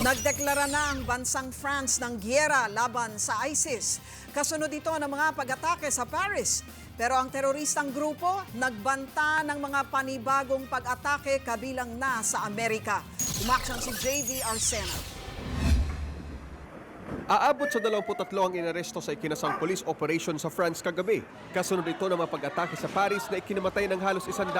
Nagdeklara na ang bansang France ng giyera laban sa ISIS. Kasunod ito ng mga pag-atake sa Paris. Pero ang teroristang grupo nagbanta ng mga panibagong pag-atake kabilang na sa Amerika. Umaksyon si JV Arsena. Aabot sa 23 ang inaresto sa ikinasang police operation sa France kagabi. Kasunod ito ng mga pag-atake sa Paris na ikinamatay ng halos 130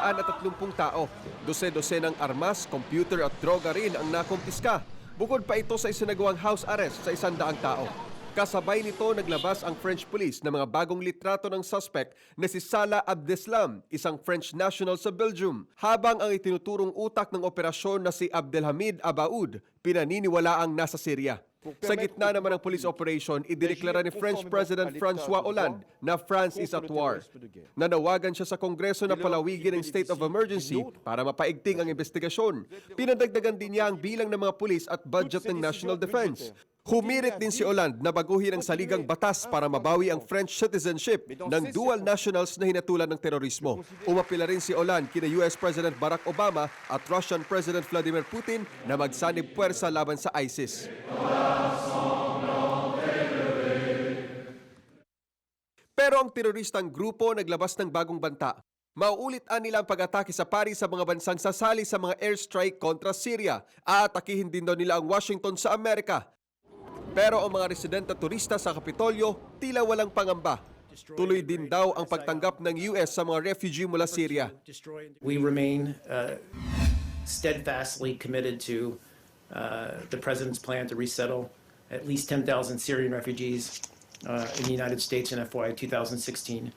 tao. Dose-dose ng armas, computer at droga rin ang nakumpiska. Bukod pa ito sa isinagawang house arrest sa 100 tao. Kasabay nito naglabas ang French police ng mga bagong litrato ng suspect na si Salah Abdeslam, isang French national sa Belgium. Habang ang itinuturong utak ng operasyon na si Abdelhamid Abaoud, pinaniniwalaang nasa Syria. Sa gitna naman ng police operation, idineklara ni French President François Hollande na France is at war. Nanawagan siya sa Kongreso na palawigin ang state of emergency para mapaigting ang investigasyon. Pinadagdagan din niya ang bilang ng mga pulis at budget ng National Defense. Humirit din si Hollande na baguhin ang saligang batas para mabawi ang French citizenship ng dual nationals na hinatulan ng terorismo. Umapila rin si Hollande kina US President Barack Obama at Russian President Vladimir Putin na magsanib puwersa laban sa ISIS. Pero ang teroristang grupo naglabas ng bagong banta. Mauulit-an nila ang pag-atake sa Paris sa mga bansang sasali sa mga airstrike kontra Syria. Aatakihin din daw nila ang Washington sa Amerika. Pero ang mga residente at turista sa Kapitolyo tila walang pangamba. Tuloy din daw ang pagtanggap ng US sa mga refugee mula Syria. We remain steadfastly committed to the President's plan to resettle at least 10,000 Syrian refugees in the United States in FY 2016.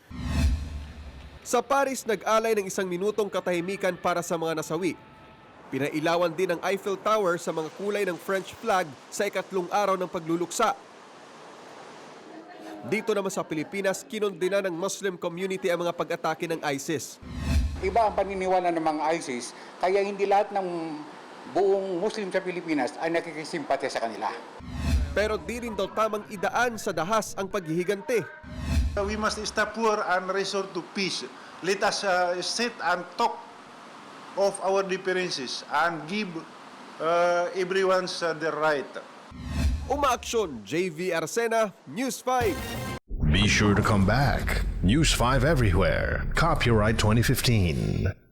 Sa Paris, nag-alay ng 1 minutong katahimikan para sa mga nasawi. Pinailawan din ang Eiffel Tower sa mga kulay ng French flag sa ikatlong araw ng pagluluksa. Dito naman sa Pilipinas, kinondena ng Muslim community ang mga pag-atake ng ISIS. Iba ang paniniwala ng mga ISIS, kaya hindi lahat ng buong Muslim sa Pilipinas ay nakikisimpatya sa kanila. Pero di rin daw tamang idaan sa dahas ang paghihiganti. We must stop war and resort to peace. Let us sit and talk of our differences and give everyone's the right. Umaaksyon, JV Arsena, News 5. Be sure to come back. News 5 everywhere. Copyright 2015.